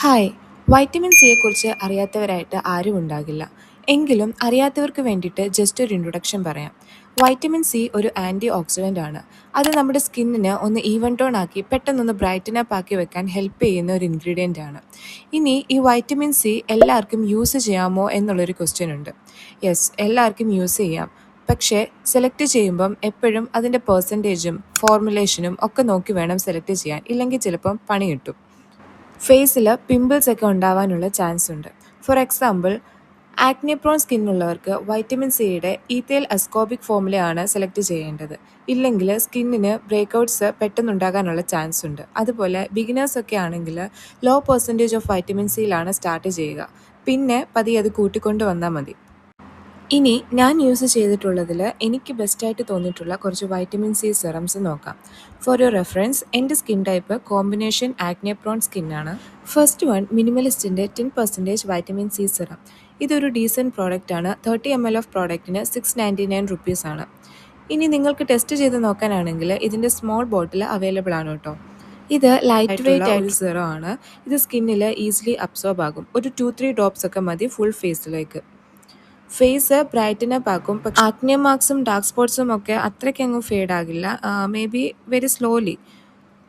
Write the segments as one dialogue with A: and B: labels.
A: Hi! Vitamin സിയെക്കുറിച്ച് അറിയാത്തവരായിട്ട് ആരും ഉണ്ടാകില്ല. എങ്കിലും അറിയാത്തവർക്ക് വേണ്ടിയിട്ട് ജസ്റ്റ് ഒരു ഇൻട്രൊഡക്ഷൻ പറയാം. വൈറ്റമിൻ സി ഒരു ആൻറ്റി ഓക്സിഡൻ്റ് ആണ്. അത് നമ്മുടെ സ്കിന്നിന് ഒന്ന് ഈവൻ ടോൺ ആക്കി പെട്ടെന്നൊന്ന് ബ്രൈറ്റൻ അപ്പ് ആക്കി വെക്കാൻ ഹെൽപ്പ് ചെയ്യുന്ന ഒരു ഇൻഗ്രീഡിയൻ്റ് ആണ്. ഇനി ഈ വൈറ്റമിൻ സി എല്ലാവർക്കും യൂസ് ചെയ്യാമോ എന്നുള്ളൊരു ക്വസ്റ്റ്യൻ ഉണ്ട്. യെസ്, എല്ലാവർക്കും യൂസ് ചെയ്യാം. പക്ഷേ സെലക്ട് ചെയ്യുമ്പം എപ്പോഴും അതിൻ്റെ പെർസെൻറ്റേജും ഫോർമുലേഷനും ഒക്കെ നോക്കി വേണം സെലക്ട് ചെയ്യാൻ. ഇല്ലെങ്കിൽ ചിലപ്പം പണി കിട്ടും. ഫേസിൽ പിമ്പിൾസ് ഒക്കെ ഉണ്ടാവാനുള്ള ചാൻസ് ഉണ്ട്. ഫോർ എക്സാമ്പിൾ, ആക്നെ പ്രോൺ സ്കിന്നുള്ളവർക്ക് വൈറ്റമിൻ സിയുടെ ഈത്തേൽ അസ്കോബിക് ഫോമുലയാണ് സെലക്ട് ചെയ്യേണ്ടത്. ഇല്ലെങ്കിൽ സ്കിന്നിന് ബ്രേക്കൗട്ട്സ് പെട്ടെന്നുണ്ടാകാനുള്ള ചാൻസ് ഉണ്ട്. അതുപോലെ ബിഗിനേഴ്സ് ഒക്കെ ആണെങ്കിൽ ലോ പെർസെൻറ്റേജ് ഓഫ് വൈറ്റമിൻ സിയിലാണ് സ്റ്റാർട്ട് ചെയ്യുക. പിന്നെ പതിയെ അത് കൂട്ടിക്കൊണ്ട് വന്നാൽ മതി. ഇനി ഞാൻ യൂസ് ചെയ്തിട്ടുള്ളതിൽ എനിക്ക് ബെസ്റ്റായിട്ട് തോന്നിയിട്ടുള്ള കുറച്ച് വൈറ്റമിൻ സി സെറംസ് നോക്കാം. ഫോർ യുവർ റെഫറൻസ്, എൻ്റെ skin type combination acne prone സ്കിന്നാണ്. ഫസ്റ്റ് വൺ, മിനിമലിസ്റ്റിൻ്റെ 10% വൈറ്റമിൻ സി സെറം. ഇതൊരു ഡീസൻറ്റ് പ്രോഡക്റ്റാണ്. 30 ml ഓഫ് പ്രോഡക്റ്റിന് 699 റുപ്പീസാണ്. ഇനി നിങ്ങൾക്ക് ടെസ്റ്റ് ചെയ്ത് നോക്കാനാണെങ്കിൽ ഇതിൻ്റെ സ്മോൾ ബോട്ടിൽ അവൈലബിൾ ആണ് കേട്ടോ. ഇത് ലൈറ്റ് വെയ്റ്റ് ആയിട്ട് സെറം ആണ്. ഇത് സ്കിന്നിൽ ഈസിലി അബ്സോർബ് ആകും. ഒരു 2-3 ഡ്രോപ്സ് ഒക്കെ മതി ഫുൾ ഫേസിലേക്ക്. ഫേസ് ബ്രൈറ്റൻ അപ്പ് ആക്കും. പക്ഷേ ആക്നെ മാർക്സും ഡാർക്ക് സ്പോട്ട്സും ഒക്കെ അത്രയ്ക്കങ്ങ് ഫേഡ് ആകില്ല. May be very slowly.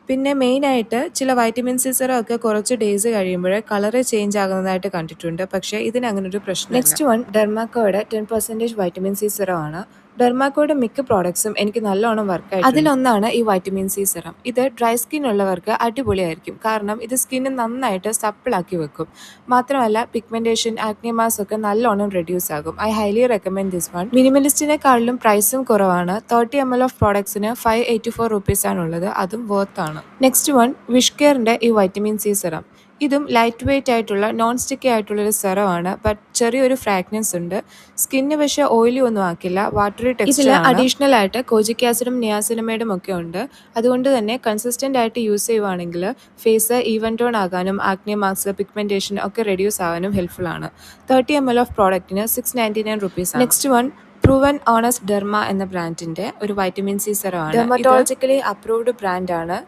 A: പിന്നെ മെയിനായിട്ട് ചില വൈറ്റമിൻ സി സെറം ഒക്കെ കുറച്ച് ഡേയ്സ് കഴിയുമ്പോൾ കളറ് ചേഞ്ച് ആകുന്നതായിട്ട് കണ്ടിട്ടുണ്ട്. പക്ഷേ ഇതിന് അങ്ങനെ ഒരു പ്രശ്നം. നെക്സ്റ്റ് വൺ, ഡെർമാക്കോയുടെ 10% വൈറ്റമിൻ സി സെറം ആണ്. ഡെർമാക്കോയുടെ മിക്ക പ്രോഡക്ട്സും എനിക്ക് നല്ലോണം വർക്കായി. അതിലൊന്നാണ് ഈ വൈറ്റമിൻ സി സെറം. ഇത് ഡ്രൈ സ്കിൻ ഉള്ളവർക്ക് അടിപൊളിയായിരിക്കും. കാരണം ഇത് സ്കിന്ന് നന്നായിട്ട് സപ്പിളാക്കി വെക്കും. മാത്രമല്ല പിഗ്മെൻറ്റേഷൻ, ആക്നെ മാർക്സ് ഒക്കെ നല്ലോണം റെഡ്യൂസ് ആകും. I highly recommend this one. മിനിമലിസ്റ്റിനെക്കാളിലും പ്രൈസും കുറവാണ്. 30 ml ഓഫ് പ്രോഡക്ട്സിന് 584 റുപ്പീസാണുള്ളത്. അതും വർത്താണ്. നെക്സ്റ്റ് വൺ, വിഷ് കെയറിൻ്റെ ഈ വൈറ്റമിൻ സി സെറം. ഇതും ലൈറ്റ് വെയ്റ്റ് ആയിട്ടുള്ള നോൺ സ്റ്റിക്കി ആയിട്ടുള്ളൊരു സെറമാണ്. ബട്ട് ചെറിയൊരു ഫ്രാഗ്രൻസ് ഉണ്ട്. സ്കിന്ന് പക്ഷേ ഓയിലി ഒന്നും ആക്കില്ല. Watery texture. ഇതിൽ അഡീഷണൽ ആയിട്ട് കോജിക് ആസിഡും നിയാസിനമൈഡും ഒക്കെ ഉണ്ട്. അതുകൊണ്ട് തന്നെ കൺസിസ്റ്റൻ്റ് ആയിട്ട് യൂസ് ചെയ്യുവാണെങ്കിൽ ഫേസ് ഈവൻ ടോൺ ആകാനും ആക്നെ മാർക്സ്, പിഗ്മെൻറ്റേഷൻ ഒക്കെ റെഡ്യൂസ് ആകാനും ഹെൽപ്ഫുൾ ആണ്. 30 ml ഓഫ് പ്രോഡക്റ്റിന് 699 rupees. Next one, Proven Honest Derma എന്ന ബ്രാൻഡിൻ്റെ ഒരു വൈറ്റമിൻ സി സെറമാണ്. ഡെർമറ്റോളജിക്കലി അപ്രൂവ്ഡ് ബ്രാൻഡാണ്.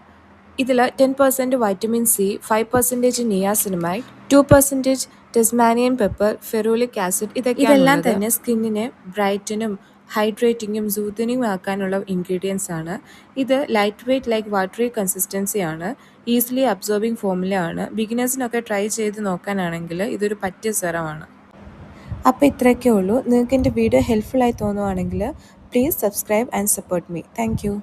A: ഇതിൽ 10% vitamin C, 5% niacinamide, 2% Tasmanian pepper, ferulic acid ഇതെല്ലാം തന്നെ സ്കിന്നിനെ ബ്രൈറ്റനും ഹൈഡ്രേറ്റിങ്ങും സൂത്തനിങ്ങും ആക്കാനുള്ള ഇൻഗ്രീഡിയൻസ് ആണ്. ഇത് light weight like watery consistency ആണ്. ഈസിലി അബ്സോർബിങ് ഫോമുല ആണ്. ബിഗിനേഴ്സിനൊക്കെ ട്രൈ ചെയ്ത് നോക്കാനാണെങ്കിൽ ഇതൊരു പറ്റിയ സെറമാണ്. അപ്പോൾ ഇത്രയൊക്കെ ഉള്ളൂ. നിങ്ങൾക്ക് എൻ്റെ വീഡിയോ ഹെൽപ്ഫുള്ളായി തോന്നുവാണെങ്കിൽ please subscribe and support me. Thank U.